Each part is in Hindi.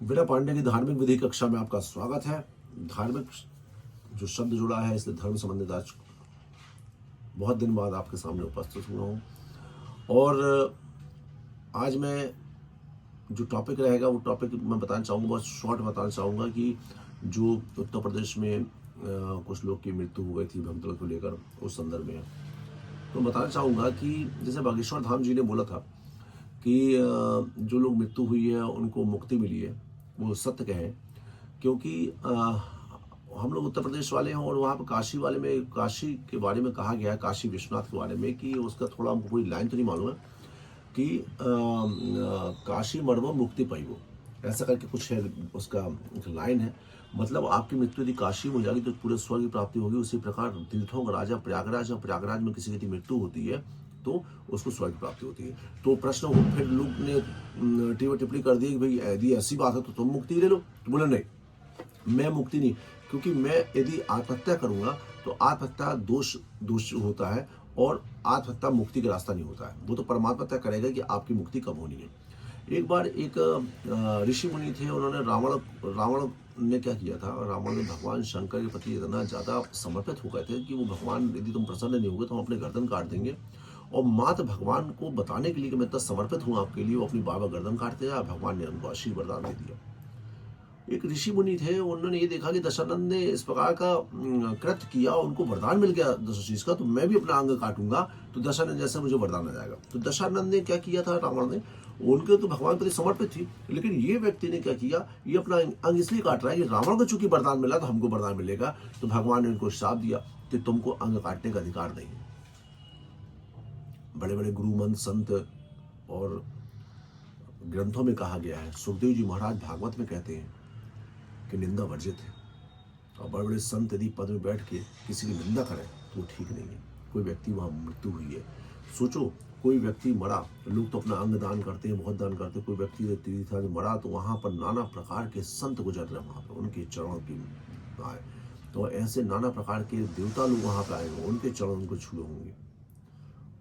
वीरा पांडे की धार्मिक विधि कक्षा में आपका स्वागत है। धार्मिक जो शब्द जुड़ा है, इसलिए धर्म संबंधित आज बहुत दिन बाद आपके सामने उपस्थित हुआ हूँ। और आज मैं जो टॉपिक रहेगा वो टॉपिक मैं बताना चाहूँगा, बहुत शॉर्ट बताना चाहूँगा कि जो उत्तर प्रदेश में कुछ लोग की मृत्यु हो गई थी भगदड़ को लेकर, उस संदर्भ में तो बताना चाहूँगा कि जैसे बागेश्वर धाम जी ने बोला था कि जो लोग मृत्यु हुई है उनको मुक्ति मिली है, वो सत्य कहें। क्योंकि हम लोग उत्तर प्रदेश वाले हैं और वहाँ पर काशी वाले में, काशी के बारे में कहा गया है, काशी विश्वनाथ के बारे में, कि उसका थोड़ा हमको कोई लाइन तो नहीं मालूम है कि काशी मरवो मुक्ति पाइबो, ऐसा करके कुछ है, उसका एक लाइन है। मतलब आपकी मृत्यु यदि काशी में हो जाएगी तो पूरे स्वर्ग की प्राप्ति होगी। उसी प्रकार तीर्थों का राजा प्रयागराज, और प्रयागराज में किसी की होती होती है तो उसको स्वर्ग की प्राप्ति होती है। तो प्रश्न हो, फिर लोग ने टिप्पणी कर दी कि भाई यदि ऐसी बात है तो तुम मुक्ति ले लो। तो बोले नहीं, मैं मुक्ति नहीं, क्योंकि मैं यदि आत्महत्या करूंगा तो आत्महत्या दोष होता है और आत्महत्या मुक्ति का रास्ता नहीं होता है। वो तो परमात्मा तय करेगा कि आपकी मुक्ति कब होनी है। एक बार एक ऋषि मुनि थे, उन्होंने रावण ने क्या किया था, रावण ने भगवान शंकर के प्रति इतना ज़्यादा समर्पित हो गए थे कि वो भगवान यदि तुम प्रसन्न नहीं होगे तो हम अपने गर्दन काट देंगे। और मात्र भगवान को बताने के लिए कि मैं इतना समर्पित हूँ आपके लिए, वो अपनी बाबा गर्दन काटते जाए। भगवान ने उनको आशीर्वाद वरदान दे दिया। एक ऋषि मुनि थे, उन्होंने ये देखा कि दशानंद ने इस प्रकार का कृत्य किया, उनको वरदान मिल गया दशाशीष का, तो मैं भी अपना अंग काटूंगा तो दशानंद जैसा मुझे वरदान आ जाएगा। तो दशानंद ने क्या किया था, रावण ने, उनके तो भगवान प्रति समर्पित थी, लेकिन ये व्यक्ति ने क्या किया, ये अपना अंग इसलिए काट रहा है कि रावण को चूंकि वरदान मिला तो हमको वरदान मिलेगा। तो भगवान ने उनको श्राप दिया कि तुमको अंग काटने का अधिकार नहीं। बड़े बड़े गुरुमंत संत और ग्रंथों में कहा गया है, सुखदेव जी महाराज भागवत में कहते हैं कि निंदा वर्जित है। और बड़े बड़े संत यदि पद में बैठ के किसी की निंदा करें तो ठीक नहीं है। कोई व्यक्ति वहाँ मृत्यु हुई है, सोचो कोई व्यक्ति मरा, लोग तो अपना अंग दान करते हैं, बहुत दान करते हैं। कोई व्यक्ति तीर्थ मरा तो वहाँ पर नाना प्रकार के संत गुजर रहे, वहाँ पर उनके चरणों की आए, तो ऐसे नाना प्रकार के देवता लोग वहाँ पर आएंगे, उनके चरण उनको छुए होंगे।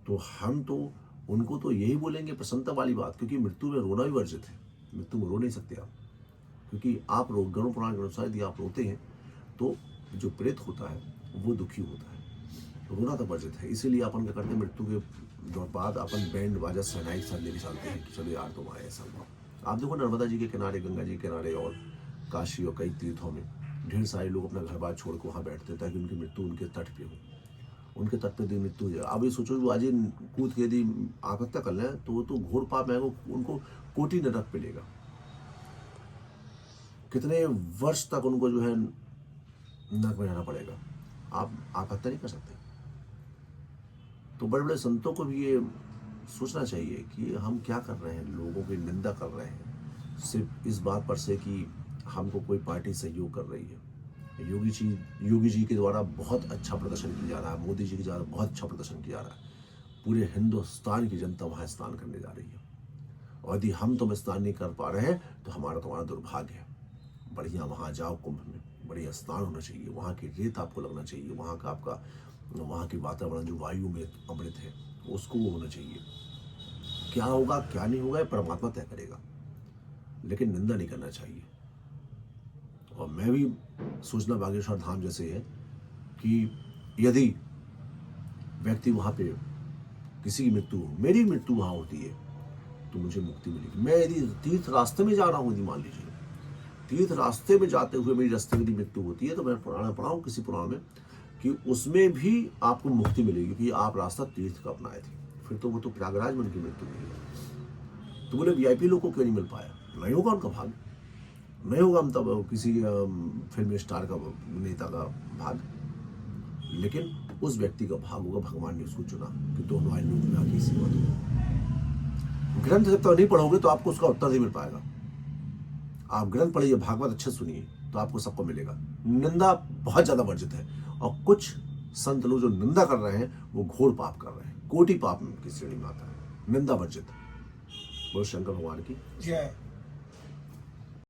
तो हम तो उनको तो यही बोलेंगे प्रसन्नता वाली बात, क्योंकि मृत्यु में रोना भी वर्जित है। मृत्यु में रो नहीं सकते आप, क्योंकि आप गरुड़ पुराण के अनुसार यदि आप रोते हैं तो जो प्रेत होता है वो दुखी होता है, रोना तो वर्जित है। इसीलिए अपन क्या करते हैं, मृत्यु के बाद अपन बैंड बाजा सहनाई के साथ लेके चलते हैं कि चलो यार तुम आए, ऐसा हुआ। आप देखो नर्मदा जी के किनारे, गंगा जी के किनारे और काशी और कई तीर्थों में ढेर सारे लोग अपना घर बार छोड़ कर वहाँ बैठते हैं ताकि उनकी मृत्यु उनके तट पे हो, उनके तट पे यदि मृत्यु हो जाए। अब ये सोचो जो आज कूद के यदि आत्महत्या कर लें तो वो तो घोर पाप है, उनको कोटि नरक मिलेगा। कितने वर्ष तक उनको जो है नरक में रहना पड़ेगा। आप आत्महत्या नहीं कर सकते। तो बड़े बड़े संतों को भी ये सोचना चाहिए कि हम क्या कर रहे हैं, लोगों की निंदा कर रहे हैं सिर्फ इस बात पर से कि हमको कोई पार्टी सहयोग कर रही है। योगी जी के द्वारा बहुत अच्छा प्रदर्शन किया जा रहा है, मोदी जी के द्वारा बहुत अच्छा प्रदर्शन किया जा रहा है। पूरे हिंदुस्तान की जनता वहाँ स्नान करने जा रही है, और यदि हम तुम स्नान नहीं कर पा रहे हैं तो तुम्हारा दुर्भाग्य है। बढ़िया वहाँ जाओ, कुंभ में बढ़िया स्नान होना चाहिए, वहाँ की रेत आपको लगना चाहिए, वहाँ का आपका वहाँ की वातावरण जो वायु में अमृत है उसको वो होना चाहिए। क्या होगा क्या नहीं होगा परमात्मा तय करेगा, लेकिन निंदा नहीं करना चाहिए। और मैं भी सोचना बागेश्वर धाम जैसे है कि यदि व्यक्ति वहाँ पे किसी की मृत्यु, मेरी मृत्यु वहाँ होती है तो मुझे मुक्ति मिलेगी। मैं यदि तीर्थ रास्ते में जा रहा हूँ, यदि मान लीजिए तीर्थ रास्ते में जाते हुए मेरी रास्ते में मृत्यु होती है, तो मैं पुराण पढ़ा हूँ किसी पुराण में कि उसमें भी आपको मुक्ति मिलेगी, क्योंकि आप रास्ता तीर्थ का अपनाए थे। फिर तो वो तो प्रयागराज में उनकी मृत्यु हुई। तो बोले वीआईपी लोग को क्यों नहीं मिल पाया? नहीं होगा उनका भाग, नहीं होगा हम तब किसी फिल्म स्टार का, नेता का भाग, लेकिन उस व्यक्ति का भाग होगा। भगवान ने उसको चुना कि तो हमारे लोग में आगे सेवा दो। ग्रंथ जब तक नहीं पढ़ोगे तो आपको उसका उत्तर नहीं मिल पाएगा। आप ग्रंथ पढ़िए, भागवत अच्छे सुनिए, तो आपको सबको मिलेगा। निंदा बहुत ज्यादा वर्जित है, और कुछ संत लोग जो निंदा कर रहे हैं वो घोर पाप कर रहे हैं, कोटि पाप की श्रेणी में आता है। निंदा वर्जित। बोल शंकर भगवान की जय।